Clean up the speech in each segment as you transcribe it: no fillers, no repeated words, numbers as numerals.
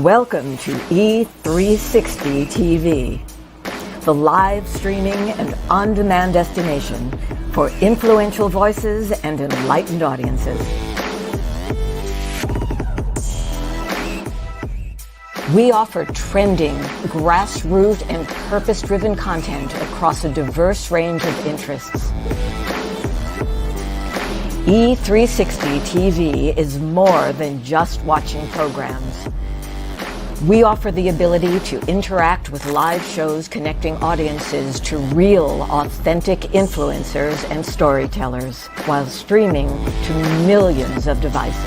Welcome to E360 TV, the live streaming and on-demand destination for influential voices and enlightened audiences. We offer trending, grassroots, and purpose-driven content across a diverse range of interests. E360 TV is more than just watching programs. We offer the ability to interact with live shows connecting audiences to real, authentic influencers and storytellers while streaming to millions of devices.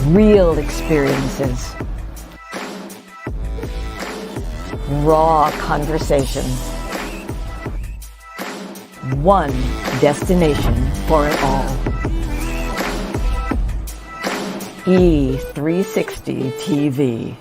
Real experiences. Raw conversation. One destination for it all. E360 TV.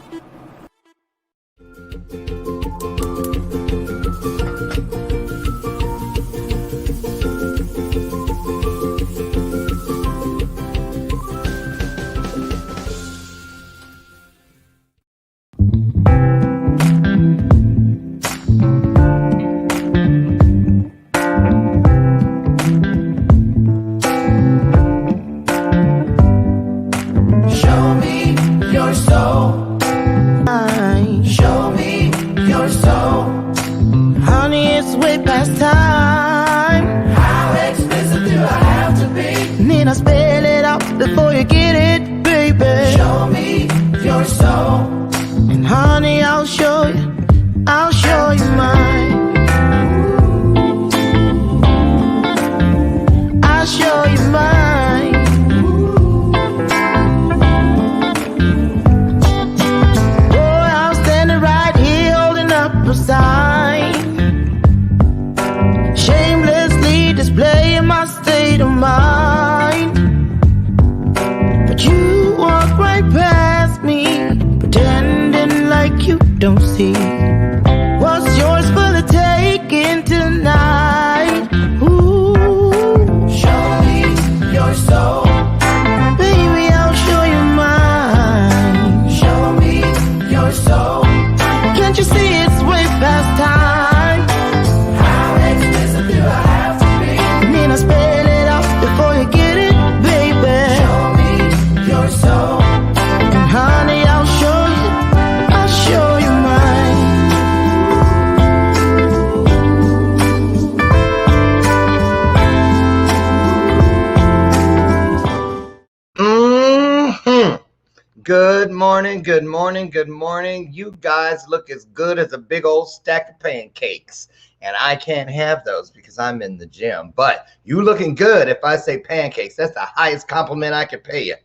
Good morning. You guys look as good as a big old stack of pancakes. And I can't have those because I'm in the gym. But you looking good if I say pancakes. That's the highest compliment I could pay you.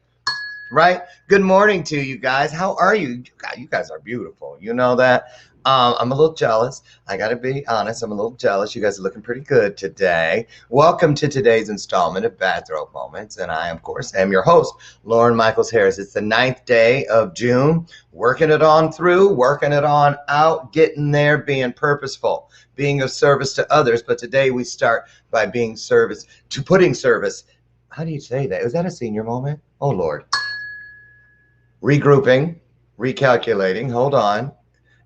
Right? Good morning to you guys. How are you? You guys are beautiful. You know that? I'm a little jealous. I got to be honest. I'm a little jealous. You guys are looking pretty good today. Welcome to today's installment of Bathrobe Moments. And I, of course, am your host, Lauren Michaels Harris. It's the 9th day of June. Working it on through, working it on out, getting there, being purposeful, being of service to others. But today we start by putting service. How do you say that? Is that a senior moment? Oh, Lord. Regrouping, recalculating. Hold on.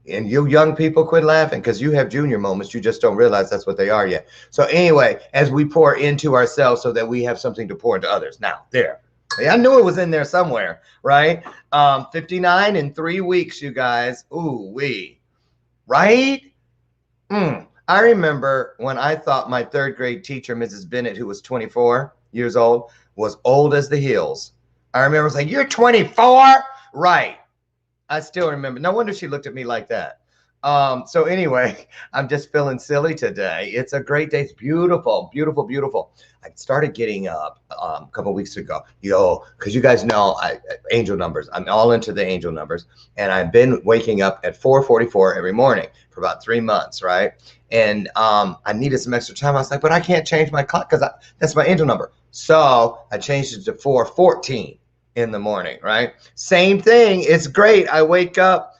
And you young people, quit laughing because you have junior moments. You just don't realize that's what they are yet. So anyway, as we pour into ourselves so that we have something to pour into others. Now, there. I knew it was in there somewhere, right? 59 in 3 weeks, you guys. Ooh, wee. Right? I remember when I thought my 3rd grade teacher, Mrs. Bennett, who was 24 years old, was old as the hills. I remember saying, "You're 24?" Right. I still remember. No wonder she looked at me like that. So anyway, I'm just feeling silly today. It's a great day. It's beautiful, beautiful, beautiful. I started getting up a couple weeks ago, because you guys know angel numbers. I'm all into the angel numbers. And I've been waking up at 4:44 every morning for about 3 months, right? And I needed some extra time. I was like, but I can't change my clock because that's my angel number. So I changed it to 4:14 in the morning, right? Same thing. It's great. I wake up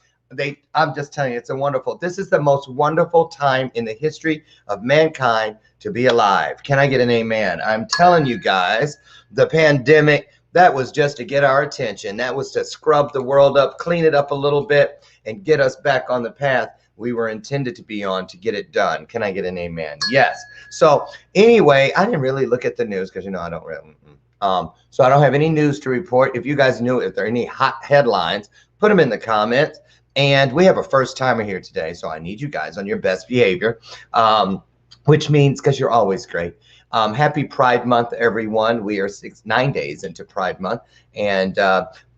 I'm just telling you, it's a wonderful, this is the most wonderful time in the history of mankind to be alive. Can I get an amen? I'm telling you guys, the pandemic, that was just to get our attention. That was to scrub the world up, clean it up a little bit, and get us back on the path we were intended to be on to get it done. Can I get an amen? Yes. So anyway, I didn't really look at the news because, you know, I don't really, so I don't have any news to report. If you guys knew if there are any hot headlines, put them in the comments. And we have a first timer here today, so I need you guys on your best behavior, which means, because you're always great. Happy Pride Month, everyone. We are 9 days into Pride Month, and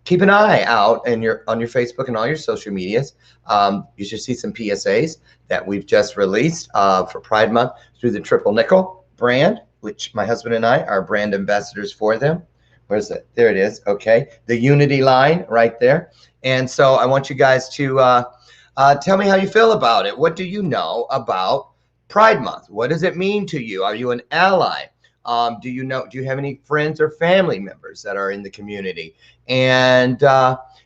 keep an eye out on your Facebook and all your social medias. You should see some PSAs that we've just released for Pride Month through the Triple Nickel brand, which my husband and I are brand ambassadors for them. Where's it? There it is. Okay, the Unity line right there. And so I want you guys to tell me how you feel about it. What do you know about Pride Month? What does it mean to you? Are you an ally? Do you have any friends or family members that are in the community? And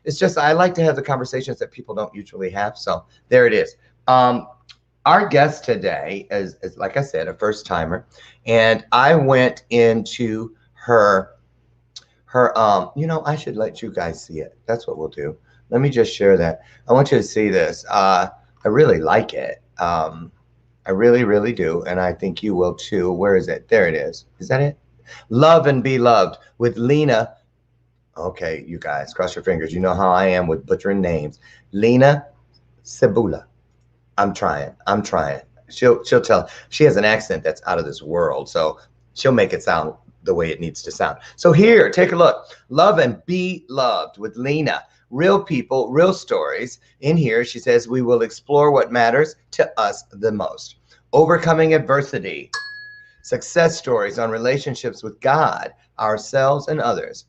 it's just, I like to have the conversations that people don't usually have. So there it is. Our guest today is, like I said, a first timer. And I went into her, you know, I should let you guys see it. That's what we'll do. Let me just share that. I want you to see this. I really like it. I really, really do. And I think you will too. Where is it? There it is. Is that it? Love and Be Loved with LENA. Okay, you guys, cross your fingers. You know how I am with butchering names. LENA CEBULA. I'm trying. She'll tell. She has an accent that's out of this world. So she'll make it sound the way it needs to sound. So here, take a look. Love and Be Loved with LENA. Real people, real stories. In here, she says, we will explore what matters to us the most. Overcoming adversity. Success stories on relationships with God, ourselves, and others.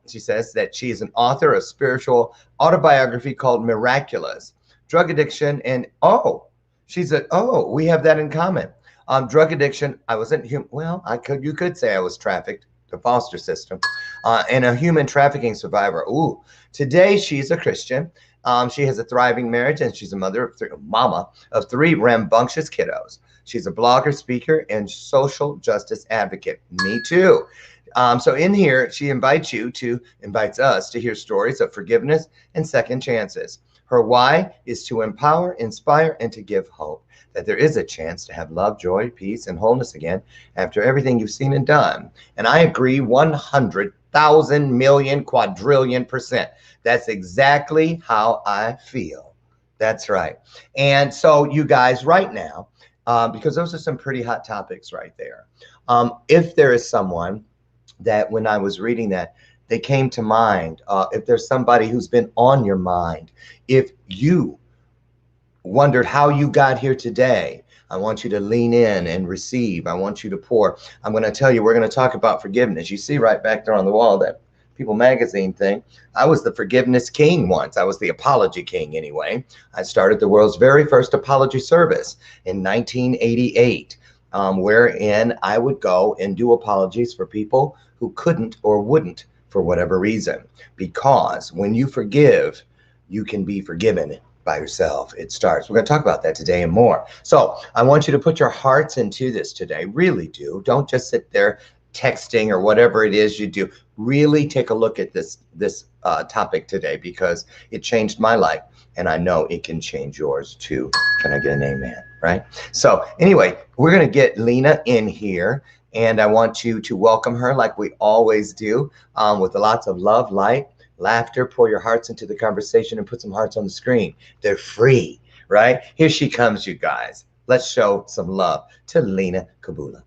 She says that she is an author of spiritual autobiography called Miraculous. Drug addiction and, we have that in common. Drug addiction, I wasn't human. Well, you could say I was trafficked, the foster system, and a human trafficking survivor. Ooh, today she's a Christian. She has a thriving marriage, and she's a mama of 3 rambunctious kiddos. She's a blogger, speaker, and social justice advocate. Me too. So in here, she invites us to hear stories of forgiveness and second chances. Her why is to empower, inspire, and to give hope that there is a chance to have love, joy, peace, and wholeness again after everything you've seen and done. And I agree 100,000 million quadrillion %. That's exactly how I feel. That's right. And so you guys right now, because those are some pretty hot topics right there. If there is someone that when I was reading that, they came to mind, if there's somebody who's been on your mind, if you wondered how you got here today, I want you to lean in and receive. I want you to pour. I'm going to tell you, we're going to talk about forgiveness. You see right back there on the wall, that People magazine thing. I was the forgiveness king once. I was the apology king anyway. I started the world's very first apology service in 1988, wherein I would go and do apologies for people who couldn't or wouldn't for whatever reason. Because when you forgive, you can be forgiven by yourself. It starts. We're going to talk about that today and more. So I want you to put your hearts into this today. Really do. Don't just sit there texting or whatever it is you do. Really take a look at this topic today, because it changed my life, and I know it can change yours too. Can I get an amen? Right? So anyway, we're going to get LENA in here, and I want you to welcome her like we always do, with lots of love, light, laughter. Pour your hearts into the conversation and put some hearts on the screen. They're free, right? Here she comes, you guys. Let's show some love to LENA CEBULA.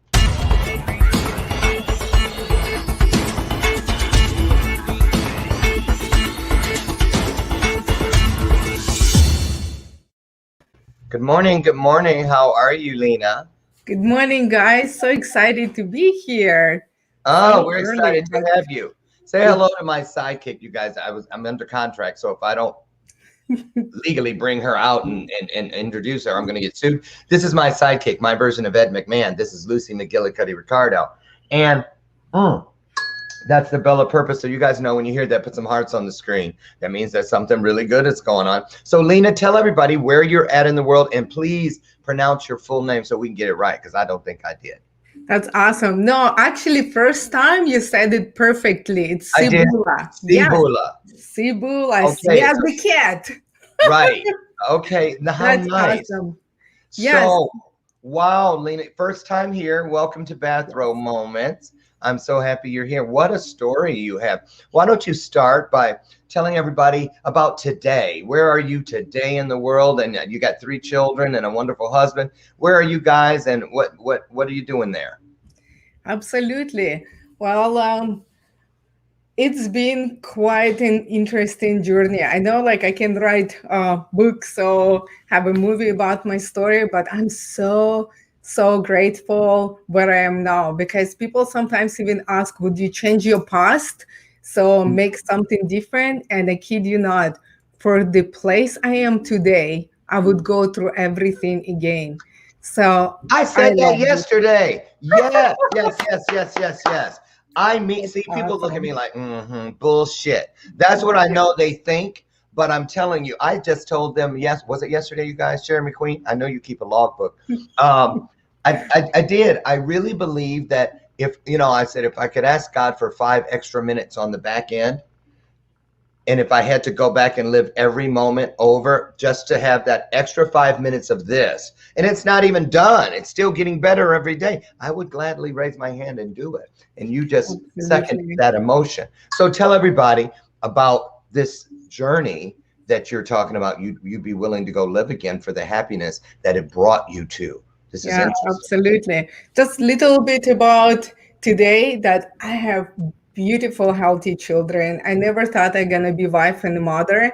Good morning. Good morning. How are you, LENA? Good morning, guys. So excited to be here. Oh, we're excited to have you. Say hello to my sidekick, you guys. I'm under contract, so if I don't legally bring her out and introduce her, I'm going to get sued. This is my sidekick, my version of Ed McMahon. This is Lucy McGillicuddy Ricardo. And That's the bell of purpose. So you guys know when you hear that, put some hearts on the screen. That means that something really good is going on. So Lena, tell everybody where you're at in the world, and please pronounce your full name so we can get it right, because I don't think I did. That's awesome. No, actually, first time you said it perfectly. It's I did. CEBULA. Yes, CEBULA. CEBULA. Okay. Yes, the cat. Right. Okay. Now, how That's nice. awesome. Yes. So, wow, Lena, first time here. Welcome to Bathrobe Moments. I'm so happy you're here. What a story you have. Why don't you start by telling everybody about today? Where are you today in the world? And you got 3 children and a wonderful husband. Where are you guys, and what are you doing there? Absolutely. Well, it's been quite an interesting journey. I know, like, I can write books or have a movie about my story, but I'm so grateful where I am now, because people sometimes even ask, would you change your past? So make something different. And I kid you not, for the place I am today, I would go through everything again. So I I said that love it. yesterday. Yes, yes. I mean, see, people look at Awesome. me like, bullshit. That's what I know they think. But I'm telling you, I just told them, yes, was it yesterday, you guys, Jeremy Queen? I know you keep a logbook. I did. I really believe that if, I said, if I could ask God for 5 extra minutes on the back end, and if I had to go back and live every moment over just to have that extra 5 minutes of this, and it's not even done, it's still getting better every day, I would gladly raise my hand and do it. And you just second Absolutely. that emotion. So tell everybody about this journey that you're talking about. You'd be willing to go live again for the happiness that it brought you to. This is Yeah, interesting. absolutely. Just little bit about today, that I have beautiful, healthy children. I never thought I'm gonna be wife and mother,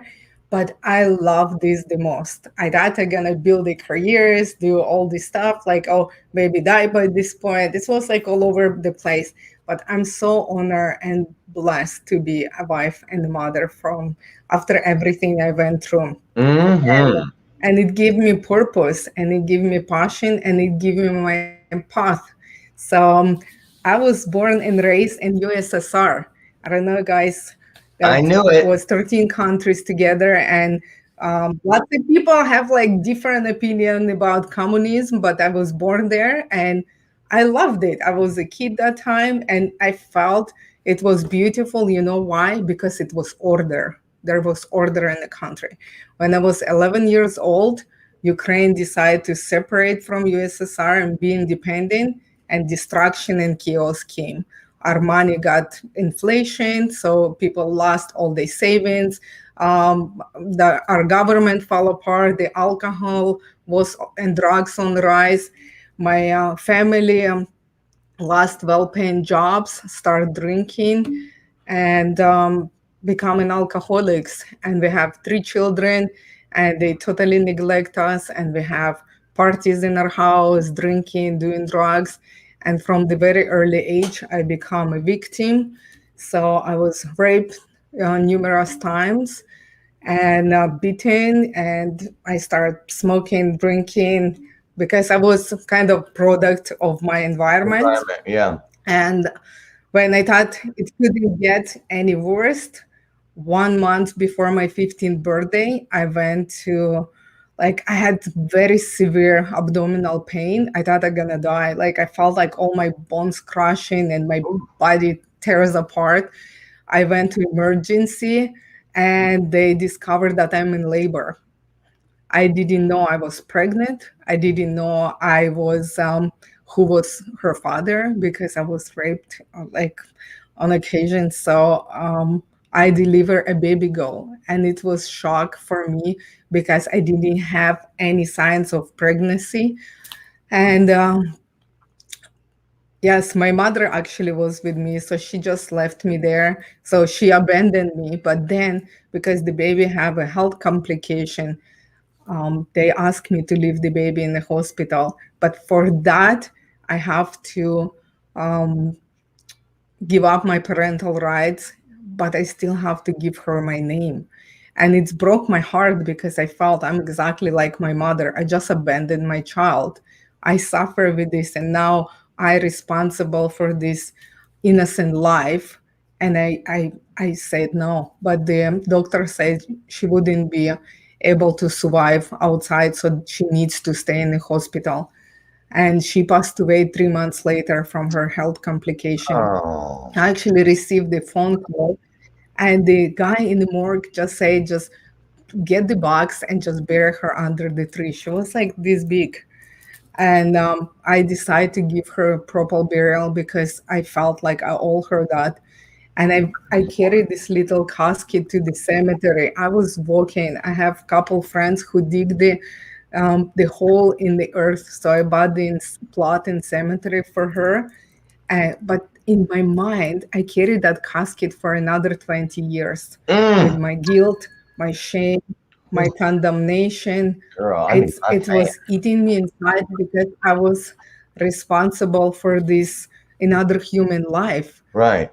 but I love this the most. I thought I'm gonna build the careers, do all this stuff, like, oh, baby die by this point. This was like all over the place. But I'm so honored and blessed to be a wife and a mother from after everything I went through. Mm-hmm. And it gave me purpose, and it gave me passion, and it gave me my path. So I was born and raised in USSR. I don't know, guys, that I knew it it. was 13 countries together, and lots of people have like different opinion about communism, but I was born there and I loved it. I was a kid that time, and I felt it was beautiful. You know why? Because it was order. There was order in the country. When I was 11 years old, Ukraine decided to separate from USSR and be independent, and destruction and chaos came. Our money got inflation, so people lost all their savings. Our government fell apart. The alcohol was and drugs on the rise. My family lost well-paying jobs, started drinking, and becoming alcoholics. And we have 3 children, and they totally neglect us. And we have parties in our house, drinking, doing drugs. And from the very early age, I become a victim. So I was raped numerous times and beaten, and I started smoking, drinking, because I was kind of product of my environment. Environment. Yeah. And when I thought it couldn't get any worse, 1 month before my 15th birthday, I went to, like, I had very severe abdominal pain. I thought I'm gonna die. Like, I felt like all my bones crushing and my body tears apart. I went to emergency, and they discovered that I'm in labor. I didn't know I was pregnant. I didn't know I was who was her father, because I was raped like on occasion. So I delivered a baby girl, and it was shock for me because I didn't have any signs of pregnancy. And yes, my mother actually was with me, so she just left me there. So she abandoned me. But then, because the baby have a health complication, they asked me to leave the baby in the hospital. But for that, I have to give up my parental rights, but I still have to give her my name. And it's broke my heart because I felt I'm exactly like my mother. I just abandoned my child. I suffer with this, and now I responsible for this innocent life. And I said no, but the doctor said she wouldn't be able to survive outside, so she needs to stay in the hospital. And she passed away 3 months later from her health complication. Oh, I actually received the phone call, and the guy in the morgue just said, just get the box and just bury her under the tree. She was like this big. And I decided to give her a proper burial because I felt like I owe her that. And I carried this little casket to the cemetery. I was walking. I have a couple friends who dig the hole in the earth. So I bought the plot in cemetery for her. But in my mind, I carried that casket for another 20 years with mm, my guilt, my shame, my condemnation. girl, I need my It fan. was eating me inside because I was responsible for this another human life. Right.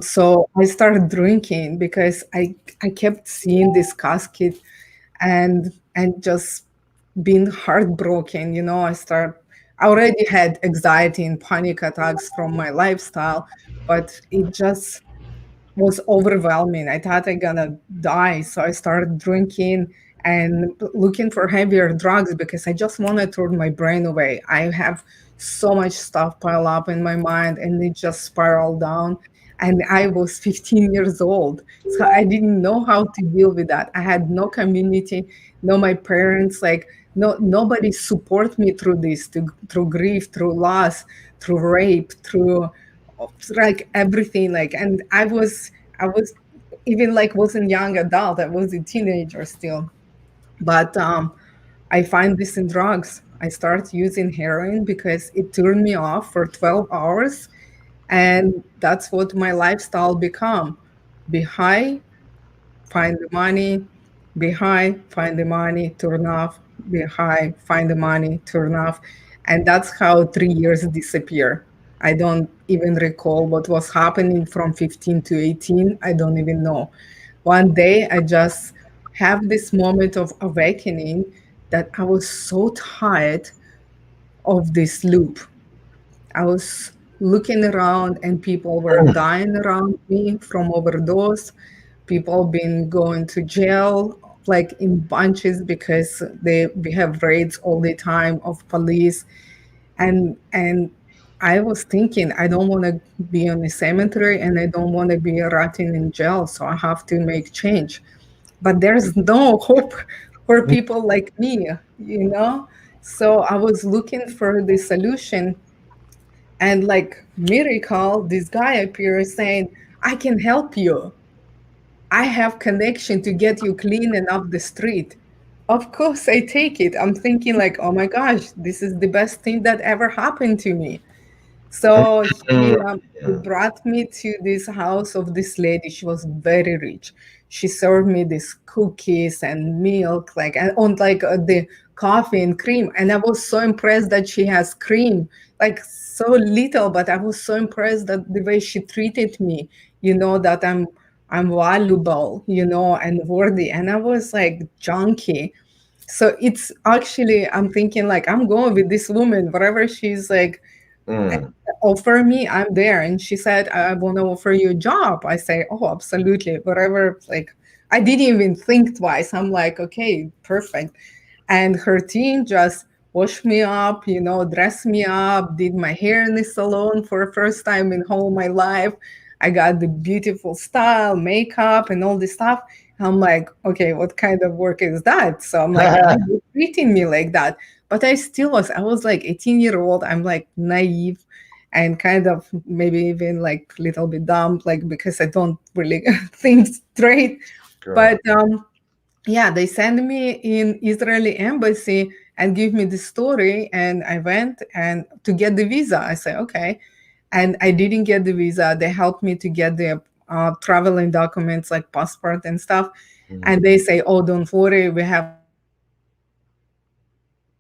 So I started drinking because I kept seeing this casket and just being heartbroken. I already had anxiety and panic attacks from my lifestyle, but it just was overwhelming. I thought I gonna die, so I started drinking and looking for heavier drugs because I just want to turn my brain away. I have so much stuff piled up in my mind, and it just spiraled down. And I was 15 years old, so I didn't know how to deal with that. I had no community, no my parents, like nobody support me through this, through grief, through loss, through rape, through like everything. Like, and I was even like wasn't young adult, I was a teenager still. But I find this in drugs. I start using heroin because it turned me off for 12 hours, and that's what my lifestyle become. Be high, find the money, be high, find the money, turn off, be high, find the money, turn off. And that's how 3 years disappear. I don't even recall what was happening from 15 to 18. I don't even know. One day I just have this moment of awakening that I was so tired of this loop. I was looking around and people were Mm, dying around me from overdose. People been going to jail like in bunches because we have raids all the time of police. And I was thinking I don't want to be on the cemetery and I don't want to be rotting in jail, so I have to make change. But there's no hope for mm, people like me. So I was looking for the solution, and like miracle, this guy appears saying, I can help you. I have connection to get you clean and off the street. Of course, I take it. I'm thinking like, oh my gosh, this is the best thing that ever happened to me. So mm, he brought me to this house of this lady. She was very rich. She served me these cookies and milk, like and on like the coffee and cream. And I was so impressed that she has cream, like so little, but I was so impressed that the way she treated me, that I'm valuable, and worthy. And I was like junkie. So it's actually I'm thinking like I'm going with this woman, whatever she's like mm. offer me, I'm there. And she said, I want to offer you a job. I say, oh, absolutely, whatever. Like, I didn't even think twice. I'm like, okay, perfect. And her team just washed me up, dressed me up, did my hair in the salon for the first time in whole my life. I got the beautiful style, makeup, and all this stuff. I'm like, okay, what kind of work is that? So I'm like, why are you treating me like that? But I was like 18-year-old. I'm like naive and kind of maybe even like a little bit dumb, like because I don't really think straight. Girl. But yeah, they sent me in Israeli embassy and give me the story, and I went and to get the visa. I said okay, and I didn't get the visa. They helped me to get the traveling documents like passport and stuff, Mm, and they say, oh, don't worry, we have on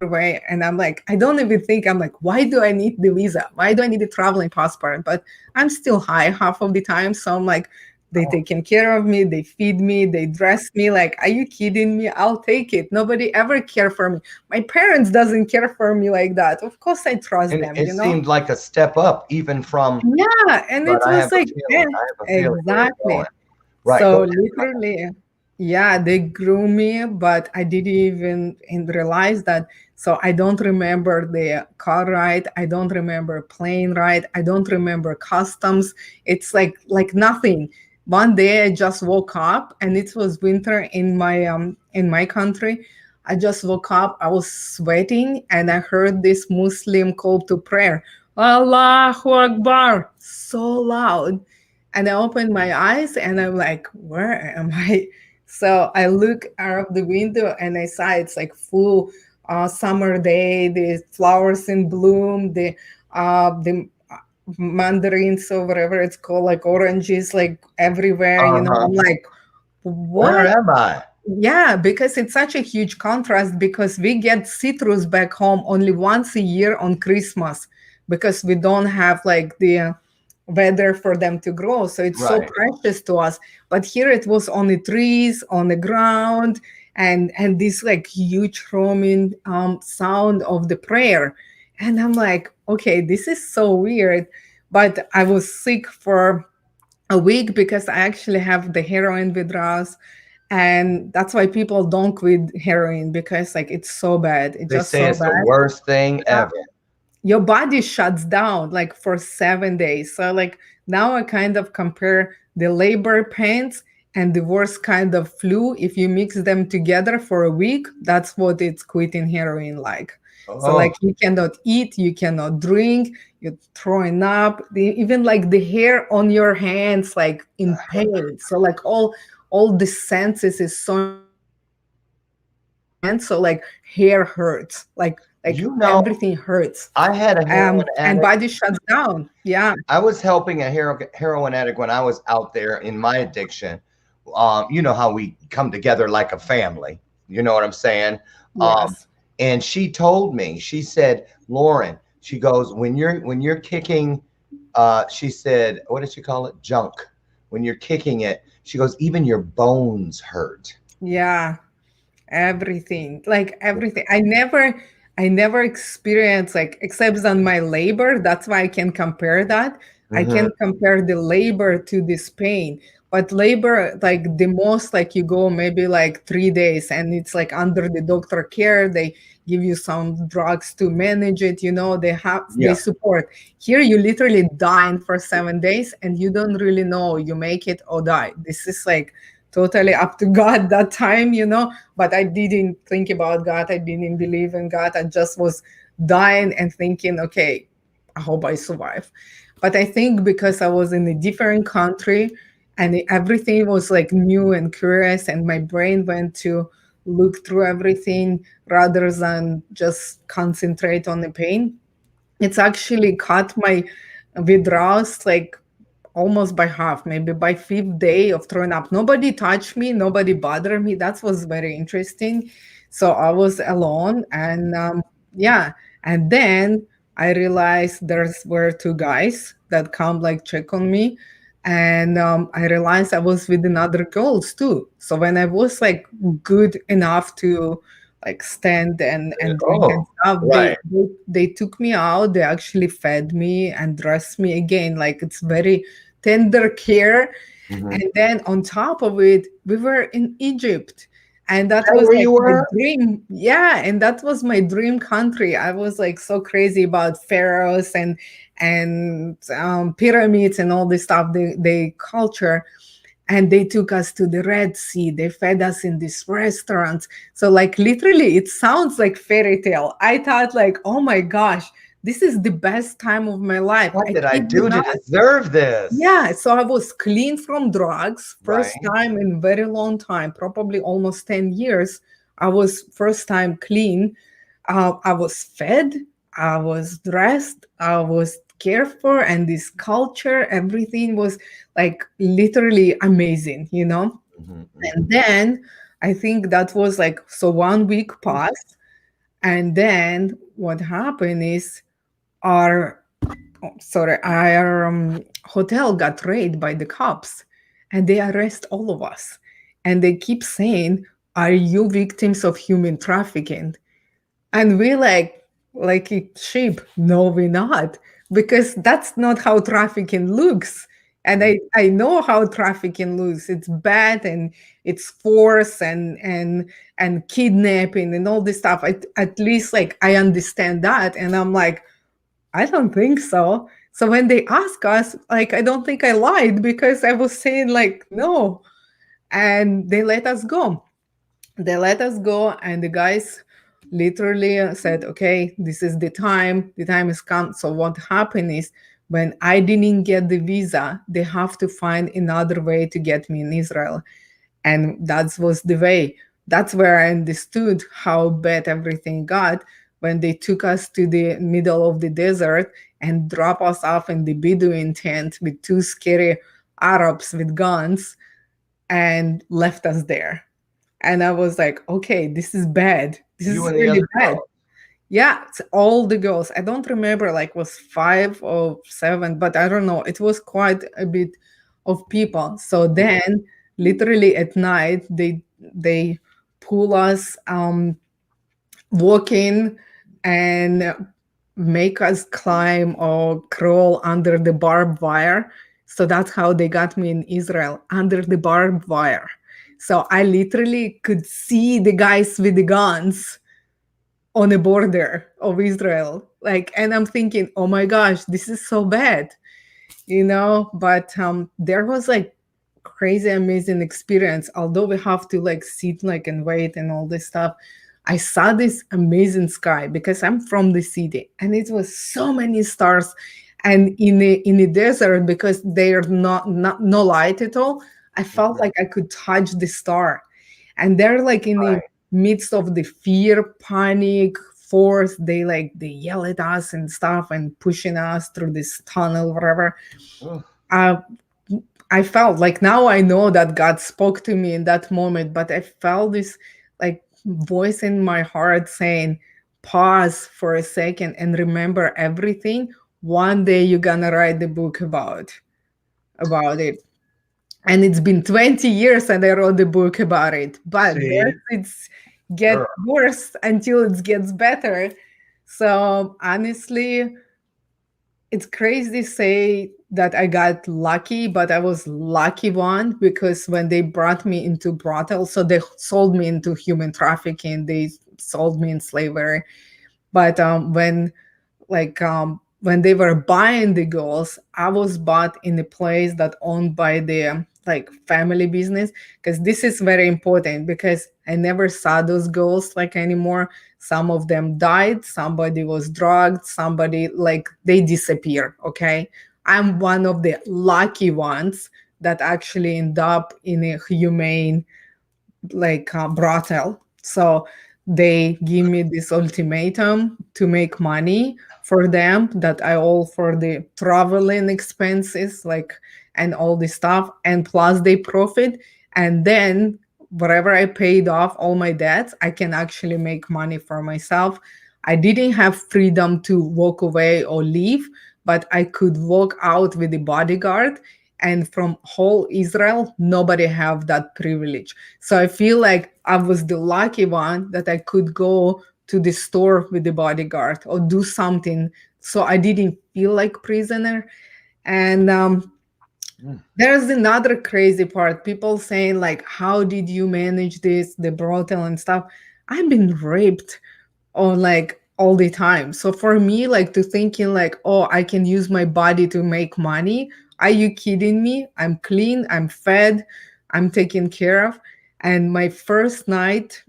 your way. And I'm like, I don't even think, I'm like, why do I need the visa? Why do I need the traveling passport? But I'm still high half of the time. So I'm like They taking care of me, they feed me, they dress me. Like, are you kidding me? I'll take it. Nobody ever care for me. My parents doesn't care for me like that. Of course I trust And them, it you know? seemed like a step up even from, Yeah, and but it was like, I have a feeling where you're going. exactly. Right. Go So ahead. literally, yeah, they grew me, but I didn't even realize that. So I don't remember the car ride. I don't remember plane ride. I don't remember customs. It's like nothing. One day I just woke up and it was winter in my country. I just woke up. I was sweating and I heard this Muslim call to prayer. Allahu Akbar, so loud. And I opened my eyes and I'm like, where am I? So I look out of the window and I saw it's like full summer day, the flowers in bloom, the mandarins or whatever it's called, like oranges, like everywhere. Uh-huh. I'm like, Where what? am I? Yeah, because it's such a huge contrast because we get citrus back home only once a year on Christmas because we don't have like the weather for them to grow. So it's so Right. precious to us. But here it was on the trees, on the ground, and this like huge roaming sound of the prayer. And I'm like, okay, this is so weird. But I was sick for a week because I actually have the heroin withdrawals. And that's why people don't quit heroin because like it's so bad. It's They just say so it's the bad. worst thing ever. Your body shuts down like for 7 days. So like now I kind of compare the labor pains and the worst kind of flu. If you mix them together for a week, that's what it's quitting heroin like. So Oh, like you cannot eat, you cannot drink, you're throwing up, even like the hair on your hands like in pain. So like all the senses is so intense when you take heroin. So like hair hurts, like you know, everything hurts, I had a heroin and addict. body shuts down. Yeah. I was helping a heroin addict when I was out there in my addiction. You know how we come together like a family. You know what I'm saying? Um, Yes. and she told me, she said, Lauren, she goes, when you're kicking, she said, what did she call it? Junk. When you're kicking it, she goes, even your bones hurt. Yeah. Everything, like everything. I never experienced like except on my labor. That's why I can compare that. I Hmm. can compare the labor to this pain. But labor, like the most, like you go maybe like 3 days and it's like under the doctor care. They give you some drugs to manage it, they Yeah. support. Here you literally dying for 7 days and you don't really know you make it or die. This is like totally up to God that time. But I didn't think about God. I didn't believe in God. I just was dying and thinking, okay, I hope I survive. But I think because I was in a different country and everything was like new and curious, and my brain went to look through everything rather than just concentrate on the pain. It's actually cut my withdrawals like almost by half, maybe by fifth day of throwing up. Nobody touched me, nobody bothered me. That was very interesting. So I was alone, and yeah, and then I realized there's were two guys that come like check on me, and I realized I was with another girls too. So when I was like good enough to like stand and drink and Oh, stuff, right. they took me out. They actually fed me and dressed me again. Like it's very tender care. Hmm. And then on top of it, we were in Egypt. And Is that that was where like you my were? dream. Yeah, and that was my dream country. I was like so crazy about pharaohs and pyramids and all this stuff, the culture. And they took us to the Red Sea. They fed us in these restaurants. So like literally it sounds like fairy tale. I thought like, oh my gosh, this is the best time of my life. What I did I kid you do to not. deserve this? Yeah, so I was clean from drugs, first Right. time in very long time, probably almost 10 years. I was first time clean. I was fed, I was dressed, I was cared for, and this culture, everything was like literally amazing. Hmm. And Hmm. then I think that was like, so 1 week passed, and then what happened is our, oh, sorry, our hotel got raided by the cops. and they arrest all of us. And they keep saying, "Are you victims of human trafficking?" And we like a sheep, no, we're not, because that's not how trafficking looks. And I know how trafficking looks. It's bad, and it's force and kidnapping and all this stuff. At least like I understand that. And I'm like, I don't think so. So when they ask us, like, I don't think I lied, because I was saying like no. And they let us go. They let us go, and the guys literally said, "Okay, this is the time. The time has come." So what happened is, when I didn't get the visa, they have to find another way to get me in Israel, and that was the way. That's where I understood how bad everything got, when they took us to the middle of the desert and drop us off in the Bedouin tent with two scary Arabs with guns, and left us there. And I was like, okay, this is bad. This You is and the really other bad. girls. Yeah, it's all the girls. I don't remember, like, was 5 or 7, but I don't know. It was quite a bit of people. So then, literally at night, they pull us walking and make us climb or crawl under the barbed wire. So that's how they got me in Israel, under the barbed wire. So I literally could see the guys with the guns on the border of Israel. Like, and I'm thinking, oh my gosh, this is so bad, you know. But there was like crazy amazing experience. Although we have to like sit like and wait and all this stuff, I saw this amazing sky because I'm from the city, and it was so many stars. And in the desert, because there's not no light at all, I felt like I could touch the star. And they're like in the midst of the fear, panic, force. They yell at us and stuff and pushing us through this tunnel, whatever. Ugh. uh, I felt like, now I know that God spoke to me in that moment, but I felt this like voice in my heart saying, pause for a second and remember everything. One day you're gonna write the book about it. And it's been 20 years and I wrote the book about it. But See, there's it's get girl. worse until it gets better. So honestly, it's crazy to say that I got lucky, but I was lucky one, because when they brought me into brothel, so they sold me into human trafficking, they sold me in slavery. But when they were buying the girls, I was bought in a place that owned by the like family business, because this is very important, because I never saw those girls like anymore. Some of them died, somebody was drugged, somebody like they disappear. Okay, I'm one of the lucky ones that actually end up in a humane like brothel. So they give me this ultimatum to make money for them, that I owe for the traveling expenses, like, and all this stuff, and plus they profit. And then whatever I paid off all my debts, I can actually make money for myself. I didn't have freedom to walk away or leave, but I could walk out with the bodyguard, and from whole Israel nobody have that privilege. So I feel like I was the lucky one that I could go to the store with the bodyguard or do something, so I didn't feel like prisoner. And Mm. there's another crazy part. People saying like, how did you manage this, the brothel and stuff? I've been raped on like all the time. So for me, like to thinking like, oh, I can use my body to make money. Are you kidding me? I'm clean, I'm fed, I'm taken care of. And my first night,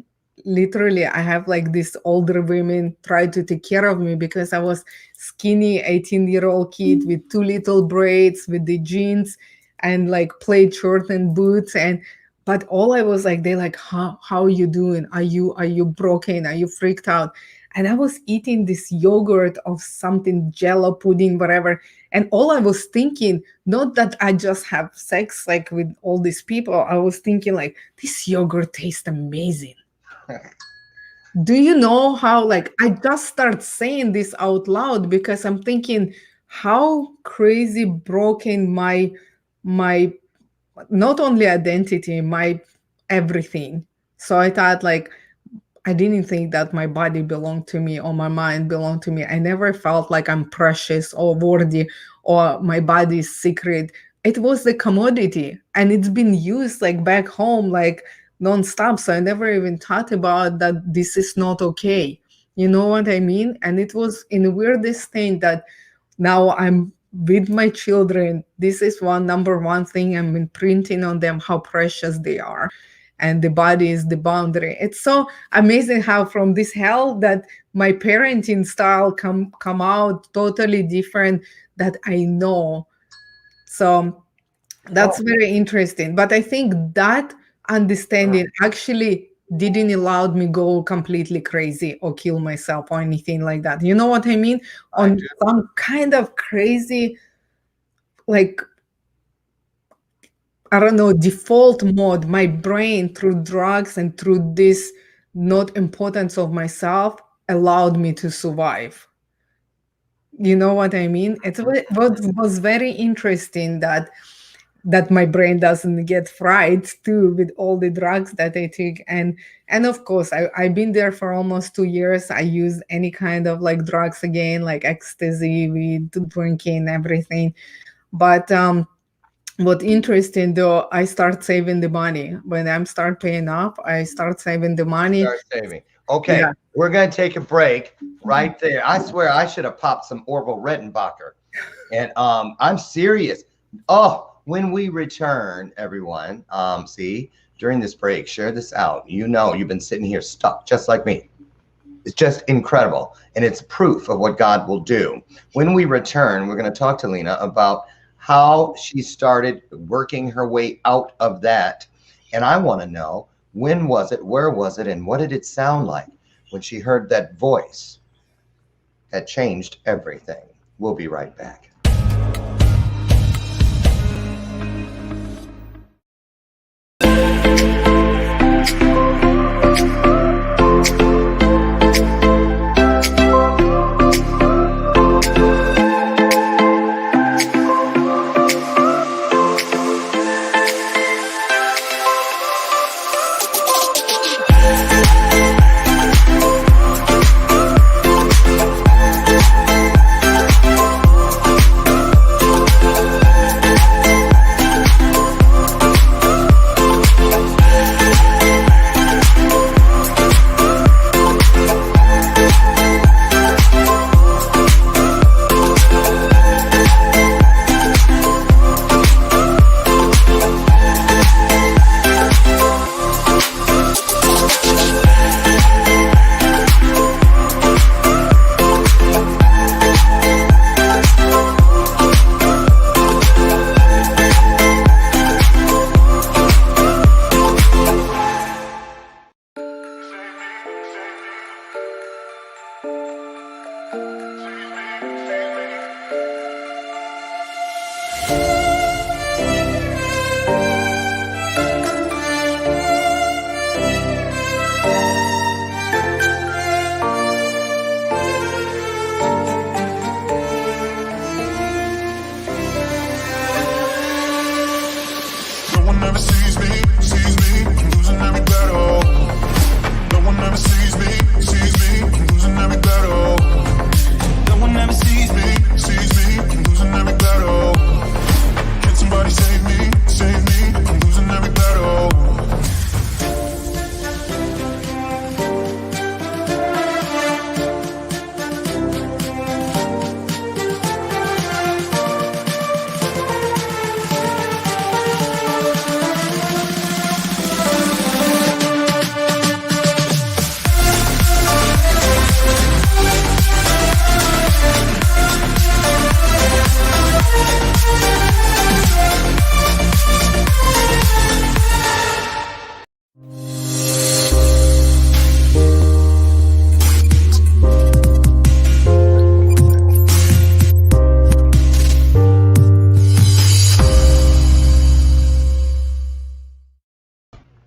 literally, I have like these older women try to take care of me, because I was skinny 18-year-old kid with two little braids, with the jeans and like plaid shirt and boots. And but all I was like, they like, how are you doing? Are you broken? Are you freaked out? And I was eating this yogurt of something, jello pudding, whatever. And all I was thinking, not that I just have sex like with all these people. I was thinking like, this yogurt tastes amazing. Do you know how, like, I just start saying this out loud because I'm thinking how crazy broken my not only identity, my everything. So I thought like I didn't think that my body belonged to me or my mind belonged to me. I never felt like I'm precious or worthy or my body is secret. It was the commodity and it's been used like back home, like nonstop. So I never even thought about that this is not okay. You know what I mean? And it was in the weirdest thing that now I'm with my children. This is one number one thing I'm imprinting on them how precious they are. And the body is the boundary. It's so amazing how from this hell that my parenting style come out totally different that I know. So that's Oh, very interesting. But I think that understanding actually didn't allow me go completely crazy or kill myself or anything like that. You know what I mean? I On do. some kind of crazy, like, I don't know, default mode, my brain through drugs and through this not importance of myself allowed me to survive. You know what I mean? What was very interesting that my brain doesn't get fried too with all the drugs that I take. And of course I've been there for almost 2 years. I use any kind of like drugs again, like ecstasy, weed, drinking, everything. But what interesting though, I start saving the money. When I'm start paying up, I start saving the money. Start saving. Okay, Yeah. we're going to take a break right there. I swear I should have popped some Orville Redenbacher. And I'm serious. Oh, when we return, everyone, see, during this break, share this out. You know, you've been sitting here stuck just like me. It's just incredible. And it's proof of what God will do. When we return, we're going to talk to LENA about how she started working her way out of that. And I want to know, when was it, where was it, and what did it sound like when she heard that voice that changed everything? We'll be right back. No one ever sees me, I'm losing every battle. No one ever sees me, I'm losing every battle. No one ever sees me, I'm losing every battle. Can somebody save me, I'm losing every battle.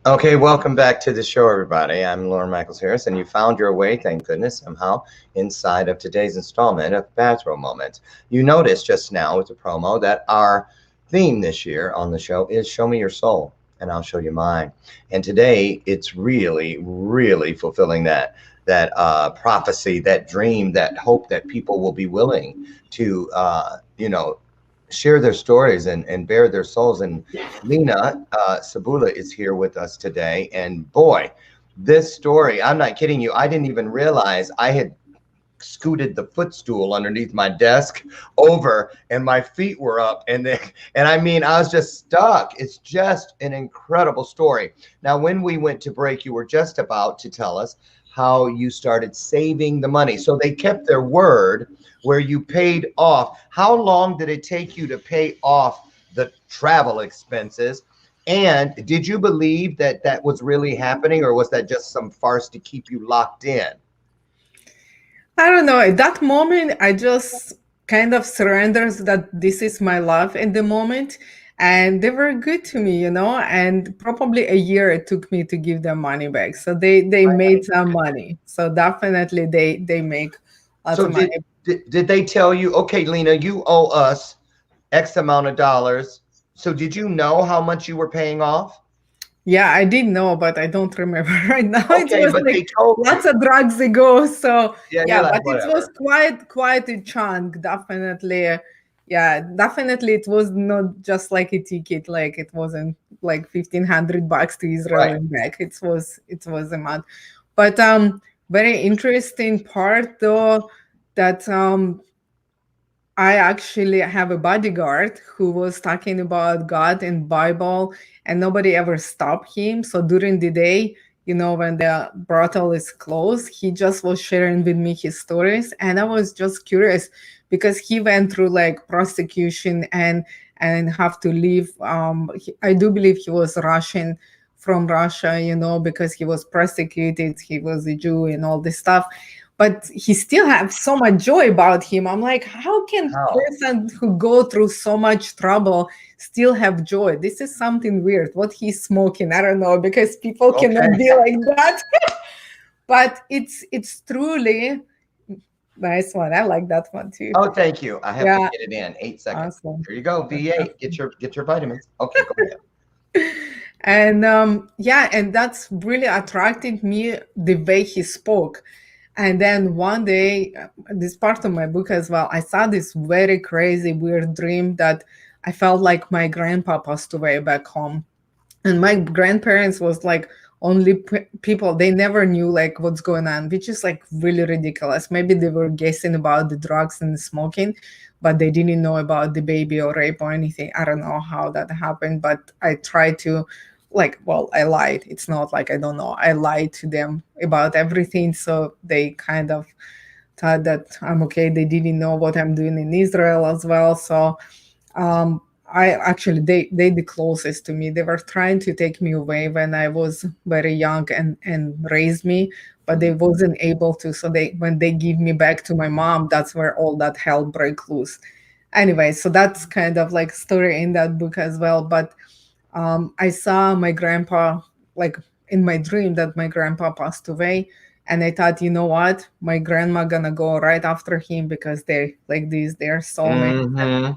Okay, welcome back to the show, everybody. I'm Lauren Michaels Harris, and you found your way, thank goodness, somehow, inside of today's installment of Bathrobe Moments. You noticed just now with the promo that our theme this year on the show is Show Me Your Soul, and I'll show you mine. And today it's really, really fulfilling that prophecy, that dream, that hope that people will be willing to, share their stories and bare their souls. And Lena CEBULA is here with us today. And boy, this story, I'm not kidding you. I didn't even realize I had scooted the footstool underneath my desk over and my feet were up and I mean I was just stuck. It's just an incredible story. Now when we went to break, you were just about to tell us how you started saving the money. So they kept their word where you paid off. How long did it take you to pay off the travel expenses? And did you believe that that was really happening, or was that just some farce to keep you locked in? I don't know. At that moment, I just kind of surrendered that this is my love in the moment. And they were good to me, and probably a year it took me to give them money back. So they made some money. So definitely they make lots So of money. did they tell you, okay, Lena, you owe us X amount of dollars? So did you know how much you were paying off? Yeah, I did know, but I don't remember right now. It Okay, was but like they told you. lots of drugs ago. So Yeah, you're yeah, like, but it was whatever. quite a chunk, definitely. Yeah, definitely it was not just like a ticket, like it wasn't like $1,500 to Israel Right. and back. It was a month. But very interesting part though that I actually have a bodyguard who was talking about God and Bible, and nobody ever stopped him. So during the day, when the brothel is closed, he just was sharing with me his stories, and I was just curious because he went through like prosecution and have to leave. I do believe he was Russian from Russia, because he was persecuted. He was a Jew and all this stuff, but he still have so much joy about him. I'm like, how can How? person who go through so much trouble still have joy? This is something weird. What he's smoking, I don't know, because people cannot Okay. be like that. But it's truly nice one. I like that one too. Oh, thank you. I have to Yeah, get it in 8 seconds. awesome. Here you go. V8. Get your vitamins. Okay, go ahead. And yeah, and that's really attracted me the way he spoke. And then one day, this part of my book as well, I saw this very crazy weird dream that I felt like my grandpa passed away back home, and my grandparents was like only people, they never knew like what's going on, which is like really ridiculous. Maybe they were guessing about the drugs and the smoking, but they didn't know about the baby or rape or anything. I don't know how that happened, but I tried to, like, well, I lied. It's not like I don't know, I lied to them about everything, so they kind of thought that I'm okay. They didn't know what I'm doing in Israel as well. So um, I actually, they the closest to me. They were trying to take me away when I was very young and raise me, but they wasn't able to. So they when they give me back to my mom, that's where all that hell break loose. Anyway, so that's kind of like story in that book as well. But I saw my grandpa, like in my dream, that my grandpa passed away, and I thought, you know what, my grandma gonna go right after him because they like these, they're soulmates. Mm-hmm.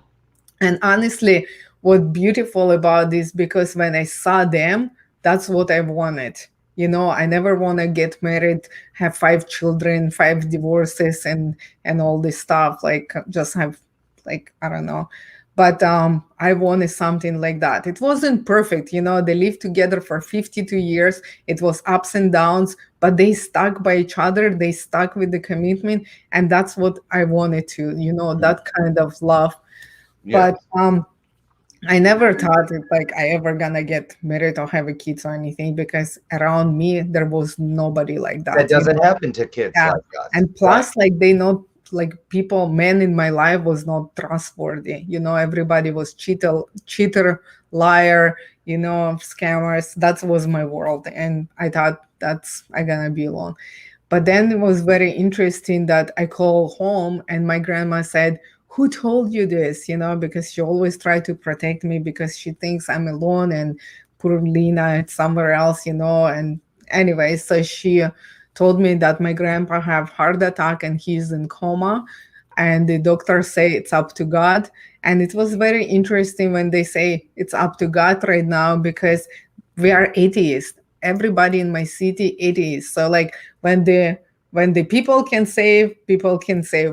And honestly, what beautiful about this, because when I saw them, that's what I wanted. I never want to get married, have 5 children, 5 divorces, and all this stuff. Like just have, like, I don't know. But I wanted something like that. It wasn't perfect, They lived together for 52 years. It was ups and downs, but they stuck by each other. They stuck with the commitment, and that's what I wanted to. That kind of love. Yes. But I never thought it, like I ever gonna get married or have a kids or anything, because around me there was nobody like That that. doesn't happen to kids Yeah. like us. And Right. plus, like they not like people, men in my life was not trustworthy. Everybody was cheater, liar, scammers. That was my world, and I thought that's I gonna be alone. But then it was very interesting that I call home and my grandma said, "Who told you this?" Because she always tried to protect me because she thinks I'm alone and poor Lena is somewhere else. And anyway, so she told me that my grandpa have heart attack and he's in coma. and the doctors say it's up to God. And it was very interesting when they say it's up to God right now, because we are atheists. Everybody in my city atheists. So like when the people can save,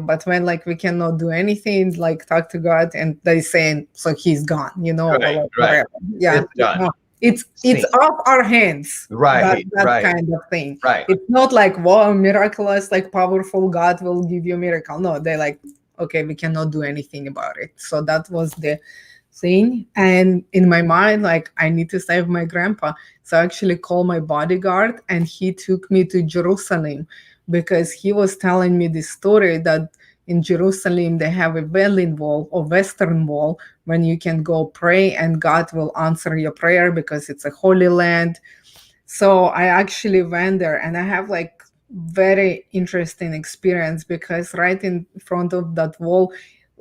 but when like we cannot do anything, like talk to God, and they saying so he's gone, or Right, like right. whatever. Yeah, It's done. it's Seen. off our hands. Right, That right, kind of thing. right. It's not like, wow, miraculous, like powerful God will give you a miracle. No, they're like, okay, we cannot do anything about it. So that was the thing. And in my mind, like, I need to save my grandpa. So I actually called my bodyguard, and he took me to Jerusalem, because he was telling me this story that in Jerusalem they have a Berlin Wall or Western Wall, when you can go pray and God will answer your prayer because it's a holy land. So I actually went there, and I have like very interesting experience, because right in front of that wall,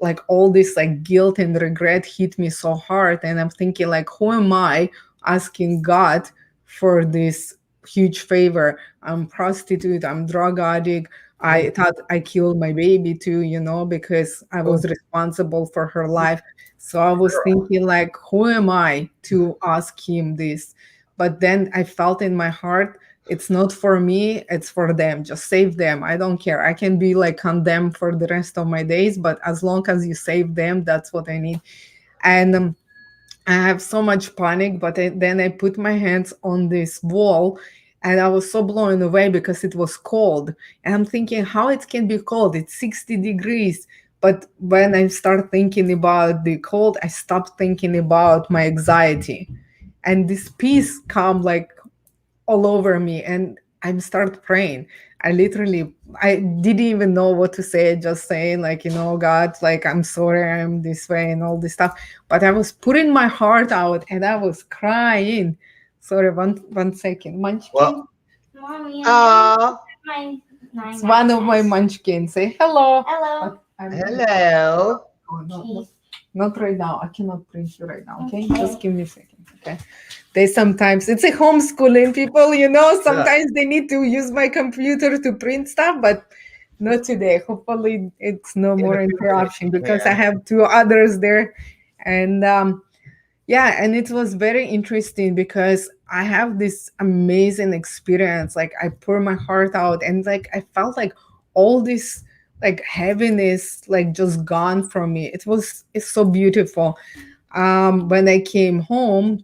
like all this like guilt and regret hit me so hard. And I'm thinking like, who am I asking God for this huge favor? I'm prostitute, I'm drug addict. I thought I killed my baby too, because I was Oh, responsible for her life. So I was thinking like, who am I to ask him this? But then I felt in my heart, it's not for me, it's for them. Just save them. I don't care. I can be like condemned for the rest of my days, but as long as you save them, that's what I need. And I have so much panic, but then I put my hands on this wall, and I was so blown away because it was cold. And I'm thinking how it can be cold. It's 60 degrees. But when I start thinking about the cold, I stopped thinking about my anxiety. And this peace come like all over me, and I start praying. I didn't even know what to say, just saying like, God, like, I'm sorry I'm this way and all this stuff. But I was putting my heart out, and I was crying. Sorry, one second. Munchkin. well, oh, It's one of my munchkins. Say hello. But hello. oh, no, not right now. I cannot print you right now. Okay, just give me a second. Okay. They sometimes, it's a homeschooling people, sometimes they need to use my computer to print stuff, but not today. Hopefully it's no In the more future, interruption, you because I can. have two others there. And yeah, and it was very interesting because I have this amazing experience. Like, I pour my heart out, and like I felt like all this like heaviness like just gone from me. It's so beautiful. When I came home,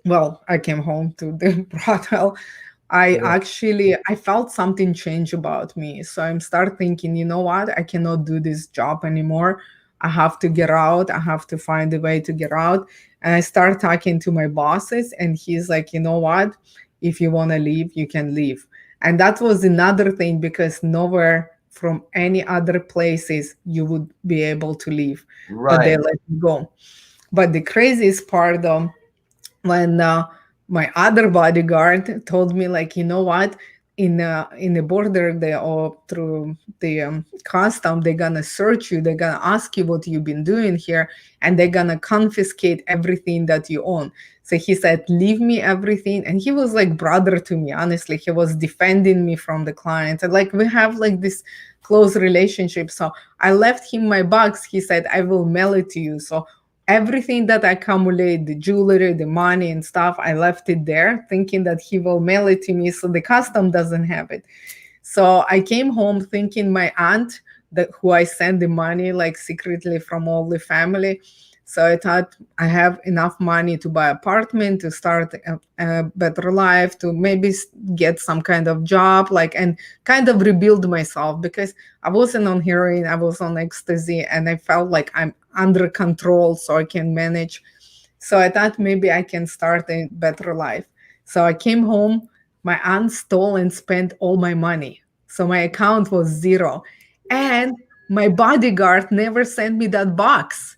well, I came home to the brothel. Yeah. I felt something change about me. So I'm start thinking, you know what? I cannot do this job anymore. I have to get out. I have to find a way to get out. And I start talking to my bosses, and he's like, you know what? If you want to leave, you can leave. And that was another thing, because nowhere from any other places you would be able to leave, but they Right. let you go. But the craziest part though, when my other bodyguard told me like, you know what, in the border, they or through the custom, they're gonna search you, they're gonna ask you what you've been doing here, and they're gonna confiscate everything that you own. So he said, leave me everything. And he was like brother to me, honestly. He was defending me from the clients, and like we have like this close relationship. So I left him my box. He said, I will mail it to you. So everything that I accumulate, the jewelry, the money and stuff, I left it there thinking that he will mail it to me so the custom doesn't have it. So I came home thinking my aunt, that who I sent the money like secretly from all the family. So I thought I have enough money to buy apartment, to start a better life, to maybe get some kind of job, like, and kind of rebuild myself, because I wasn't on heroin, I was on ecstasy, and I felt like I'm under control, so I can manage. So I thought maybe I can start a better life. So I came home, my aunt stole and spent all my money. So my account was zero. And my bodyguard never sent me that box.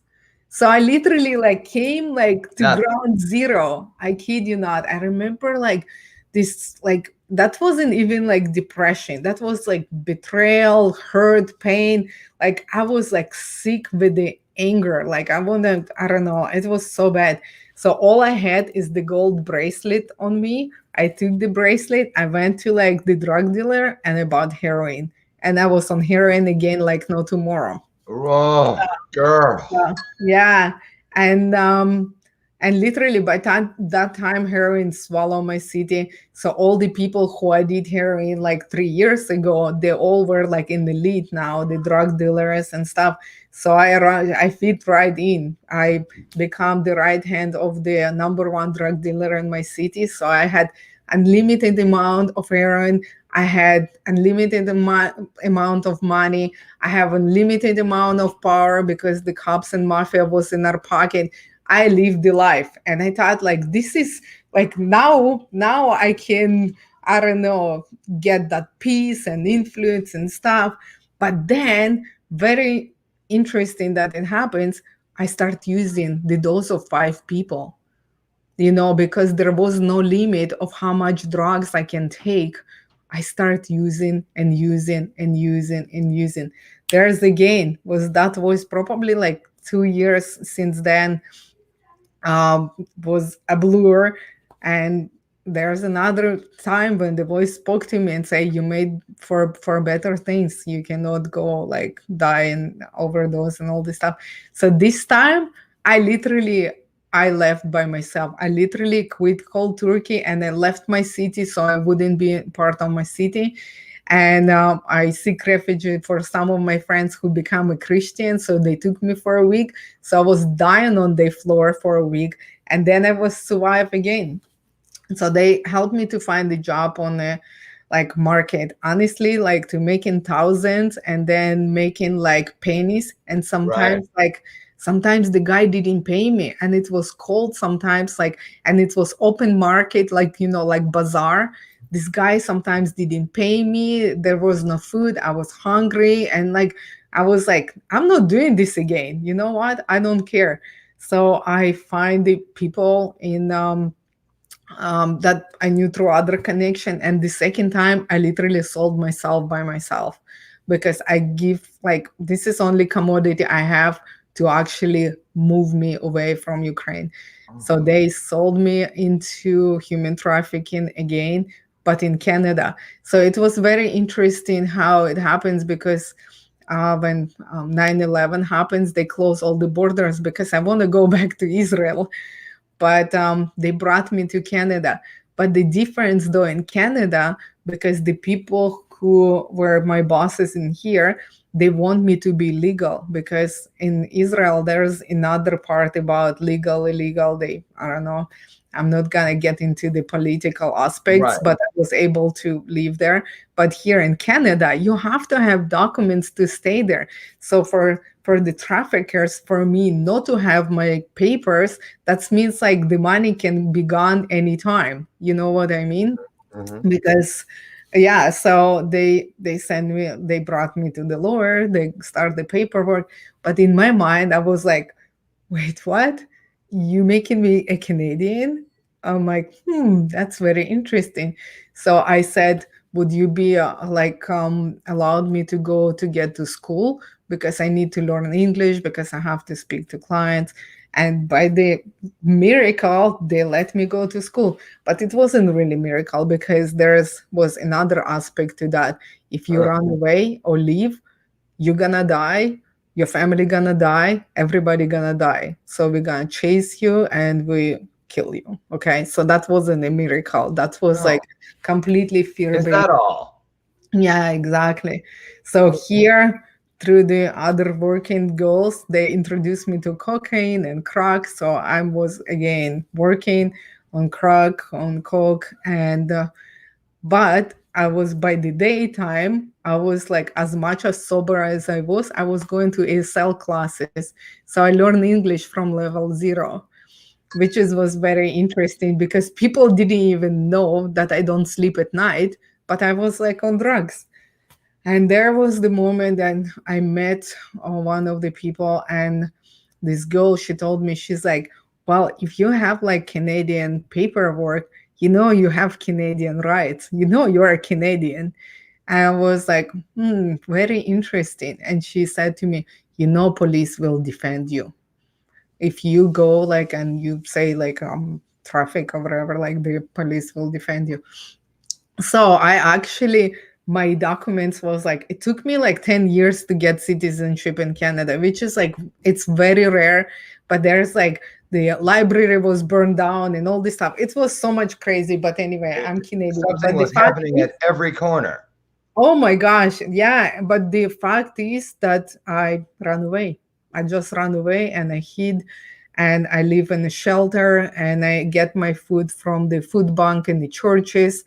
So I literally like came like to Nothing. ground zero. I kid you not. I remember like this, like that wasn't even like depression. That was like betrayal, hurt, pain. Like I was like sick with the anger. Like I don't know. It was so bad. So all I had is the gold bracelet on me. I took the bracelet. I went to like the drug dealer and I bought heroin. And I was on heroin again like no tomorrow. Oh, girl. Yeah, yeah. And and literally by that time heroin swallowed my city. So all the people who I did heroin like 3 years ago, they all were like in the lead now, the drug dealers and stuff. So I fit right in. I become the right hand of the number one drug dealer in my city. So I had unlimited amount of heroin. I had unlimited amount of money. I have unlimited amount of power because the cops and mafia was in our pocket. I lived the life, and I thought like this is like now I can, I don't know, get that peace and influence and stuff. But then very interesting that it happens. I start using the dose of 5 people, because there was no limit of how much drugs I can take. I start using and using and using and using. There's again, was probably like 2 years since then, was a blur. And there's another time when the voice spoke to me and say, you made for better things, you cannot go like die and overdose and all this stuff. So this time I left by myself. I literally quit cold turkey and I left my city so I wouldn't be part of my city. And I seek refuge for some of my friends who become a Christian, so they took me for a week. So I was dying on the floor for a week, and then I was survive again. So they helped me to find a job on a like market, honestly, like to making thousands and then making like pennies. And Right. sometimes the guy didn't pay me, and it was cold sometimes, like, and it was open market, like, like bazaar. This guy sometimes didn't pay me, there was no food, I was hungry, and like I was like, I'm not doing this again, you know what, I don't care. So I find the people in that I knew through other connection. And the second time, I literally sold myself by myself because I give like this is only commodity I have to actually move me away from Ukraine. So they sold me into human trafficking again, but in Canada. So it was very interesting how it happens because when 9/11 happens, they close all the borders because I want to go back to Israel, but they brought me to Canada. But the difference, though, in Canada, because the people who were my bosses in here, they want me to be legal. Because in Israel, there's another part about legal, illegal. I don't know. I'm not gonna get into the political aspects, Right. but I was able to live there. But here in Canada, you have to have documents to stay there. So for the traffickers, for me not to have my papers, that means like the money can be gone anytime. You know what I mean? Hmm. Because yeah, so they brought me to the lawyer, they start the paperwork. But in my mind, I was like, wait, what? You making me a Canadian? I'm like, that's very interesting. So I said, would you be allowed me to go to get to school because I need to learn English because I have to speak to clients. And by the miracle, they let me go to school. But it wasn't really miracle because was another aspect to that. If you run away or leave, you're gonna die, your family gonna die, everybody gonna die, so we're gonna chase you and we kill you. Okay, so that wasn't a miracle, that was No. like completely fear Is based. that all? Yeah, exactly. So here, through the other working goals, they introduced me to cocaine and crack. So I was again working on crack, on coke, and but I was by the daytime, I was like as much as sober as I was going to ASL classes. So I learned English from level 0, which was very interesting because people didn't even know that I don't sleep at night, but I was like on drugs. And there was the moment that I met one of the people, and this girl, she told me, she's like, well, if you have like Canadian paperwork, you have Canadian rights, you're a Canadian. And I was like, very interesting. And she said to me, police will defend you. If you go like and you say like traffic or whatever, like the police will defend you. So I actually my documents was like, it took me like 10 years to get citizenship in Canada, which is like, it's very rare. But there's like, the library was burned down and all this stuff. It was so much crazy. But anyway, I'm Canadian. Something But the was fact happening is, at every corner. oh my gosh, yeah. But the fact is that I ran away. I just ran away and I hid, and I live in a shelter, and I get my food from the food bank in the churches.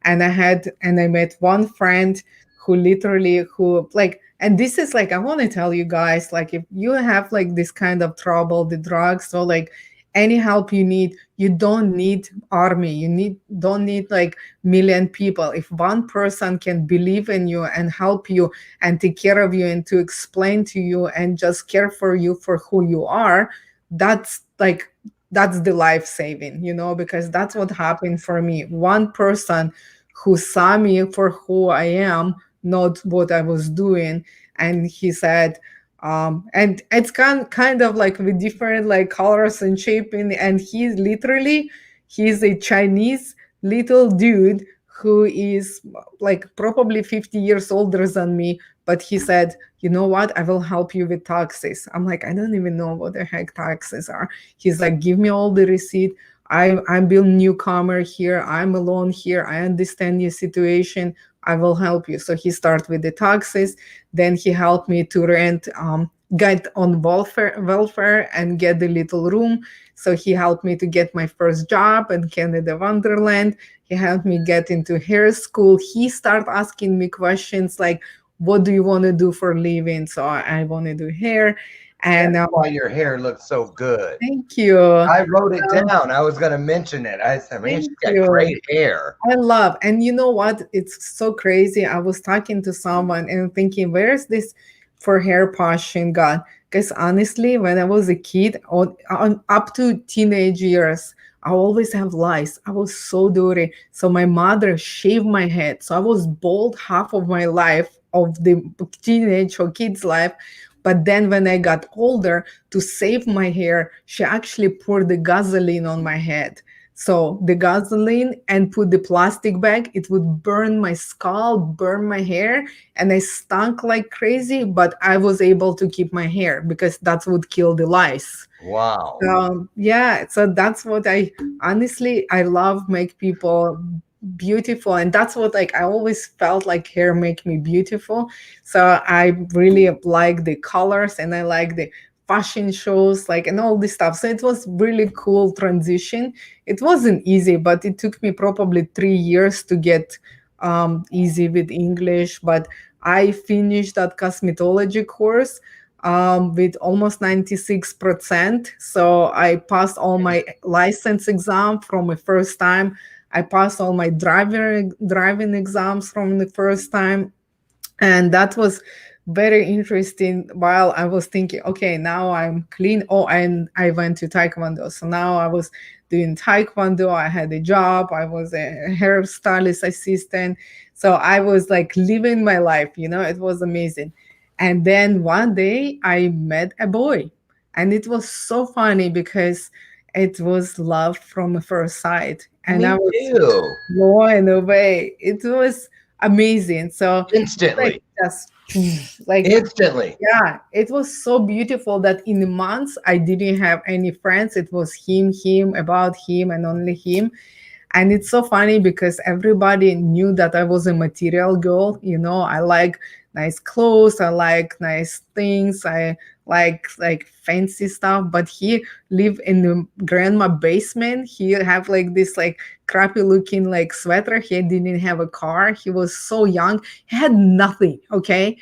And I met one friend who literally, who like, and this is like, I want to tell you guys, like, if you have like this kind of trouble, the drugs, so like any help you need, you don't need army, don't need like million people. If one person can believe in you and help you and take care of you and to explain to you and just care for you for who you are, that's like, that's the life saving, because that's what happened for me. One person who saw me for who I am, not what I was doing, and he said, and it's kind of like with different like colors and shaping, and he's a Chinese little dude who is like probably 50 years older than me, but he said, you know what, I will help you with taxes. I'm like, I don't even know what the heck taxes are. He's like, give me all the receipt. I'm a newcomer here, I'm alone here, I understand your situation, I will help you. So he started with the taxes, then he helped me to rent, get on welfare and get the little room. So he helped me to get my first job in Canada Wonderland. He helped me get into hair school. He started asking me questions like, what do you want to do for a living? So I want to do hair. And That's why your hair looks so good. thank you. I wrote it down. I was going to mention it. I said, man, Thank she's got you. great hair. I love, and you know what? It's so crazy. I was talking to someone and thinking, where's this for hair passion God? Because honestly, when I was a kid, up to teenage years, I always have lice. I was so dirty. So my mother shaved my head. So I was bald half of my life, of the teenage or kid's life. But then when I got older, to save my hair, she actually poured the gasoline on my head. So the gasoline and put the plastic bag, it would burn my skull, burn my hair, and I stunk like crazy, but I was able to keep my hair because that would kill the lice. Wow. Yeah, so that's what I honestly, I love make people beautiful, and that's what, like, I always felt like hair make me beautiful. So I really like the colors and I like the fashion shows, like, and all this stuff. So it was really cool transition. It wasn't easy, but it took me probably 3 years to get easy with English. But I finished that cosmetology course with almost 96%. So I passed all my license exam from the first time. I passed all my driving exams from the first time. And that was very interesting. While I was thinking, okay, now I'm clean. Oh, and I went to Taekwondo. So now I was doing Taekwondo. I had a job. I was a hairstylist assistant. So I was like living my life, it was amazing. And then one day I met a boy. And it was so funny because it was love from first sight. And Me I was too. blown away. It was amazing. So like Instantly. just like, Instantly. yeah, it was so beautiful that in the months I didn't have any friends. It was him, about him, and only him. And it's so funny because everybody knew that I was a material girl. I like nice clothes, I like nice things, I like fancy stuff. But he lived in the grandma basement. He have like this like crappy looking like sweater. He didn't have a car. He was so young. He had nothing. Okay.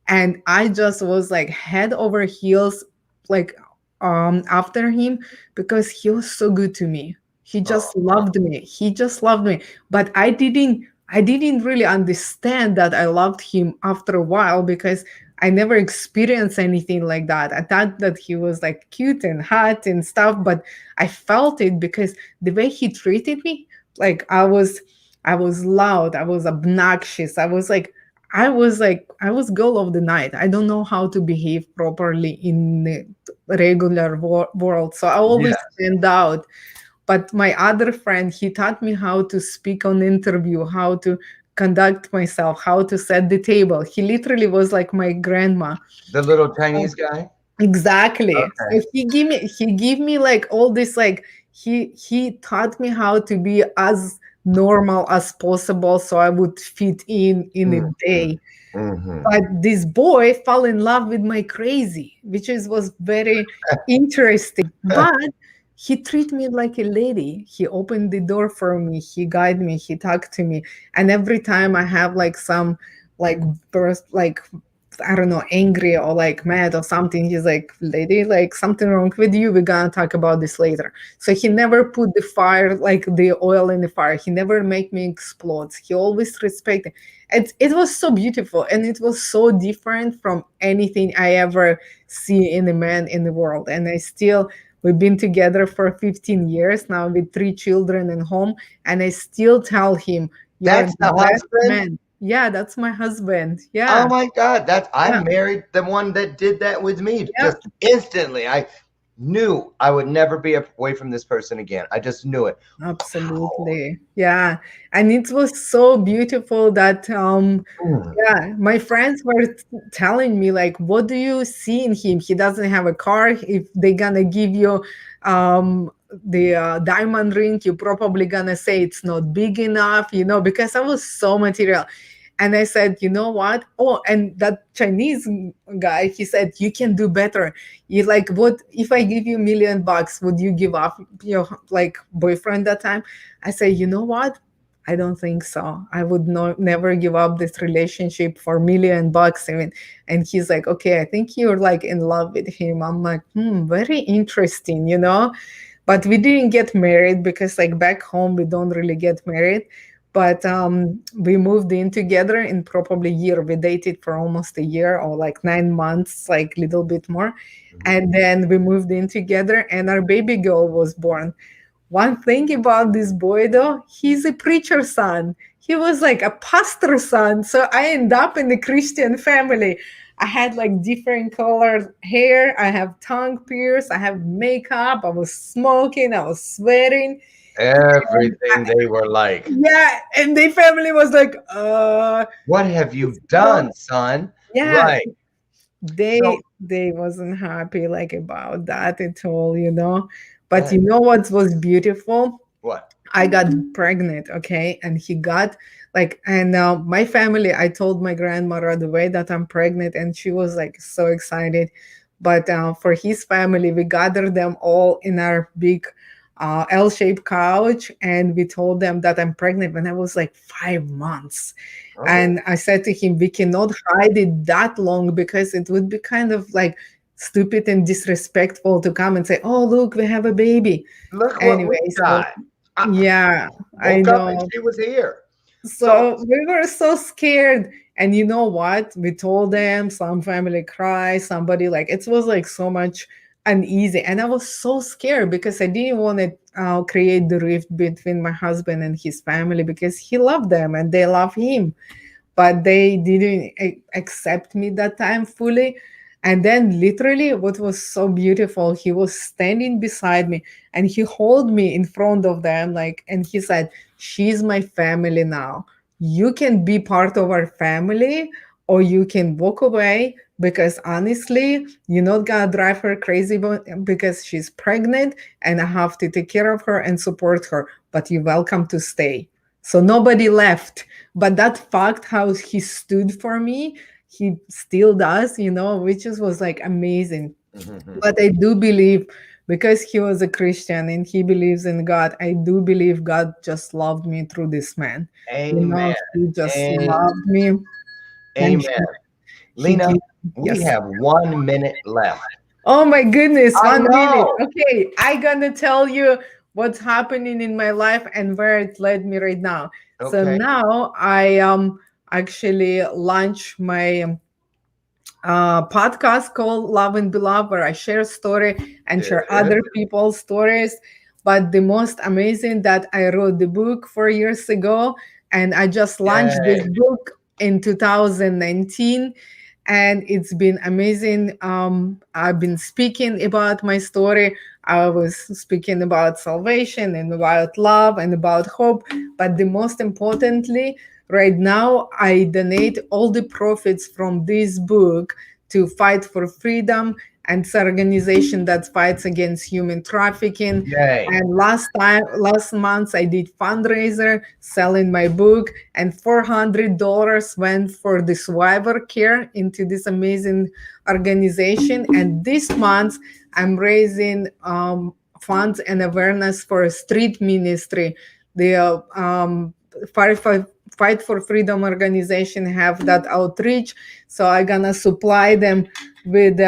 And I just was like head over heels, like after him, because he was so good to me. He just loved me. He just loved me. But I didn't really understand that I loved him after a while because I never experienced anything like that. I thought that he was like cute and hot and stuff, but I felt it because the way he treated me, like I was loud, I was obnoxious. I was girl of the night. I don't know how to behave properly in the regular world. So I always Yeah. stand out. But my other friend, he taught me how to speak on interview, how to conduct myself, how to set the table. He literally was like my grandma. The little Chinese guy. Exactly. Okay. So he gave me like all this, like he taught me how to be as normal as possible so I would fit in a Mm-hmm. day. Mm-hmm. But this boy fell in love with my crazy, which was very interesting. But he treated me like a lady. He opened the door for me. He guided me. He talked to me. And every time I have like some like burst, like I don't know, angry or like mad or something, he's like, lady, like something wrong with you. We're gonna talk about this later. So he never put the fire, like the oil in the fire. He never make me explode. He always respected. It was so beautiful, and it was so different from anything I ever see in a man in the world. And I still, we've been together for 15 years now with 3 children and home, and I still tell him, "You're That's the the best husband. man." Yeah, that's my husband. Oh Yeah, my God, that's I yeah, married the one that did that with me. yeah. Just instantly, I knew I would never be away from this person again. I just knew it. Wow. Absolutely. Yeah. And it was so beautiful that Mm. yeah, my friends were telling me like, what do you see in him? He doesn't have a car. If they're gonna give you the diamond ring, you're probably gonna say it's not big enough, because I was so material. And I said, you know what? Oh, and that Chinese guy, he said, you can do better. You like, what if I give you $1 million? Would you give up your like boyfriend that time? I say, you know what? I don't think so. I would never give up this relationship for $1 million even. And he's like, okay, I think you're like in love with him. I'm like, very interesting. But we didn't get married because like back home we don't really get married. But we moved in together in probably a year. We dated for almost a year or like 9 months, like a little bit more. And then we moved in together and our baby girl was born. One thing about this boy, though, he's a preacher's son. He was like a pastor's son. So I end up in a Christian family. I had like different colored hair. I have tongue pierced. I have makeup. I was smoking. I was sweating. And Everything they were like, yeah, and the family was like, what have you so done, son? yeah, Right. So they wasn't happy like about that at all. But that, you know what was beautiful? what? I got pregnant, okay, and he got like, and my family, I told my grandmother the way that I'm pregnant, and she was like so excited. But for his family, we gathered them all in our big L-shaped couch, and we told them that I'm pregnant when I was like 5 months. Oh, And I said to him, we cannot hide it that long because it would be kind of like stupid and disrespectful to come and say, "Oh, look, we have a baby." look what we Anyway, so got. I yeah, I woke up and know. she was here. So So we were so scared. And you know what? We told them, some family cried, somebody like, it was like so much uneasy. And I was so scared because I didn't want to create the rift between my husband and his family because he loved them and they love him, but they didn't accept me that time fully. And then literally what was so beautiful, he was standing beside me and he held me in front of them, like, and he said, she's my family now. You can be part of our family or you can walk away, because honestly you're not gonna drive her crazy because she's pregnant and I have to take care of her and support her, but you're welcome to stay. So nobody left. But that fact, how he stood for me, he still does, which just was like amazing. mhm. But I do believe, because he was a Christian and he believes in God, I do believe God just loved me through this man. Amen. He just Amen. loved me, and Amen. he Lena, gave, we yes. have 1 minute left. Oh my goodness, I 1 minute. know. Okay, I gonna tell you what's happening in my life and where it led me right now. So Okay. now I actually launch my podcast called Love and Beloved, where I share story and Good. share other people's stories. But the most amazing that I wrote the book 4 years ago, and I just launched this Yay. book in 2019, and it's been amazing. I've been speaking about my story. I was speaking about salvation and about love and about hope, but the most importantly, right now I donate all the profits from this book to Fight for Freedom, and it's an organization that fights against human trafficking. Yay. And last month, I did fundraiser selling my book, and $400 went for the survivor care into this amazing organization. And this month, I'm raising funds and awareness for a street ministry. The Fight for Freedom organization have that outreach, so I'm gonna supply them with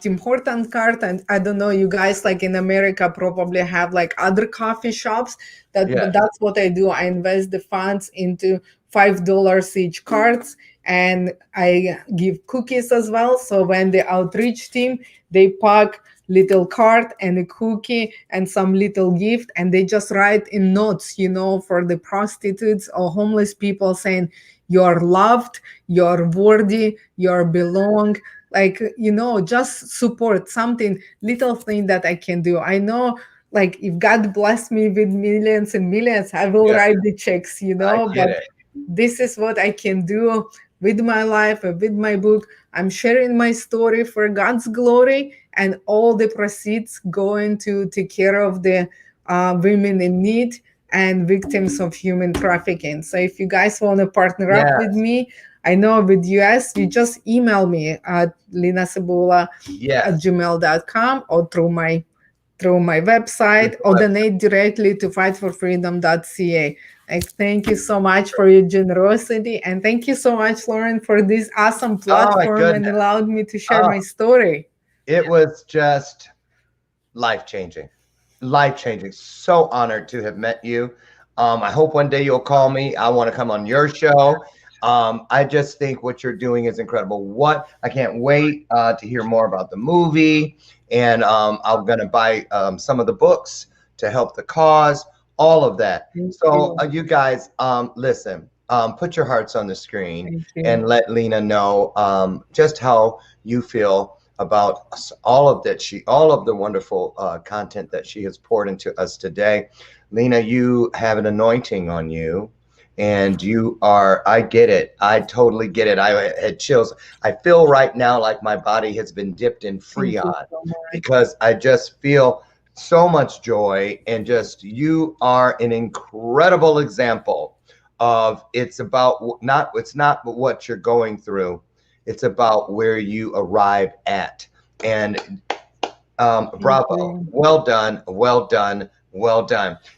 Tim Horton card. And I don't know, you guys like in America probably have like other coffee shops. But that's what I do. I invest the funds into $5 each cards, and I give cookies as well. So when the outreach team, they pack little card and a cookie and some little gift, and they just write in notes, for the prostitutes or homeless people, saying you're loved, you're worthy, you're belong. Like, just support something, little thing that I can do. I know, like, if God bless me with millions and millions, I will write the checks, but this is what I can do with my life and with my book. I'm sharing my story for God's glory, and all the proceeds going to take care of the women in need and victims of human trafficking. So if you guys want to partner up with me, I know with US, you just email me at lenacebula@gmail.com or through my website, or donate directly to fightforfreedom.ca. Thank you so much for your generosity, and thank you so much, Lauren, for this awesome platform and allowed me to share my story. It was just life-changing. So honored to have met you. I hope one day you'll call me. I want to come on your show. I just think what you're doing is incredible. I can't wait to hear more about the movie, and I'm going to buy some of the books to help the cause, all of that. You guys, listen, put your hearts on the screen and let LENA know just how you feel about all of the wonderful content that she has poured into us today. LENA, you have an anointing on you. And I get it. I totally get it. I had chills. I feel right now like my body has been dipped in Freon, because I just feel so much joy, and you are an incredible example of it's not what you're going through. It's about where you arrive at. And bravo. Well done.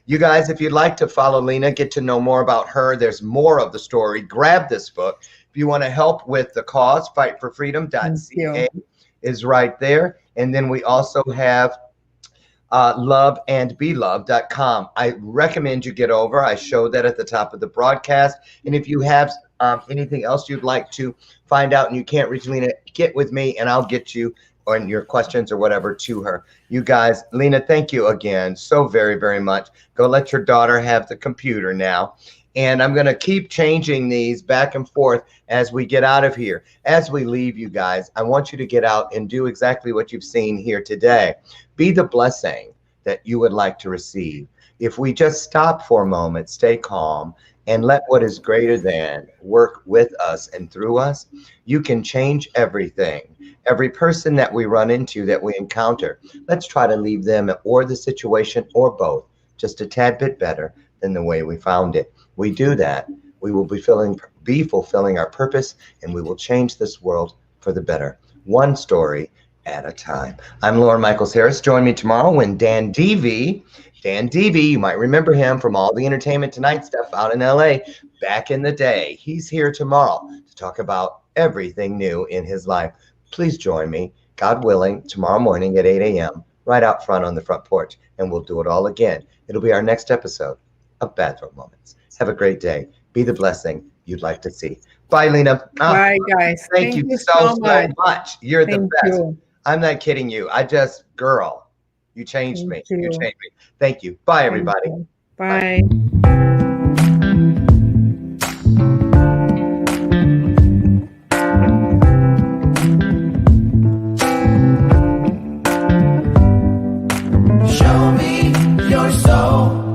You guys, if you'd like to follow LENA, get to know more about her, there's more of the story. Grab this book. If you want to help with the cause, fightforfreedom.ca is right there. And then we also have loveandbeloved.com. I recommend you get over. I showed that at the top of the broadcast. And if you have anything else you'd like to find out and you can't reach LENA, get with me and I'll get you on your questions or whatever to her. You guys, LENA, thank you again so very, very much. Go let your daughter have the computer now. And I'm going to keep changing these back and forth as we get out of here. As we leave, you guys, I want you to get out and do exactly what you've seen here today. Be the blessing that you would like to receive. If we just stop for a moment, stay calm, and let what is greater than work with us and through us, you can change everything. Every person that we run into, that we encounter, let's try to leave them or the situation or both just a tad bit better than the way we found it. We do that, we will be fulfilling our purpose, and we will change this world for the better, one story at a time. I'm Lauren Michaels Harris. Join me tomorrow when Dan Devy, you might remember him from all the Entertainment Tonight stuff out in LA back in the day. He's here tomorrow to talk about everything new in his life. Please join me, God willing, tomorrow morning at 8 a.m. right out front on the front porch, and we'll do it all again. It'll be our next episode of Bathrobe Moments. Have a great day. Be the blessing you'd like to see. Bye, LENA. Bye, guys. Thank you so much. You're the best. I'm not kidding you. Girl, you changed me. You changed me. Thank you. Bye, everybody. Bye. Show me your soul.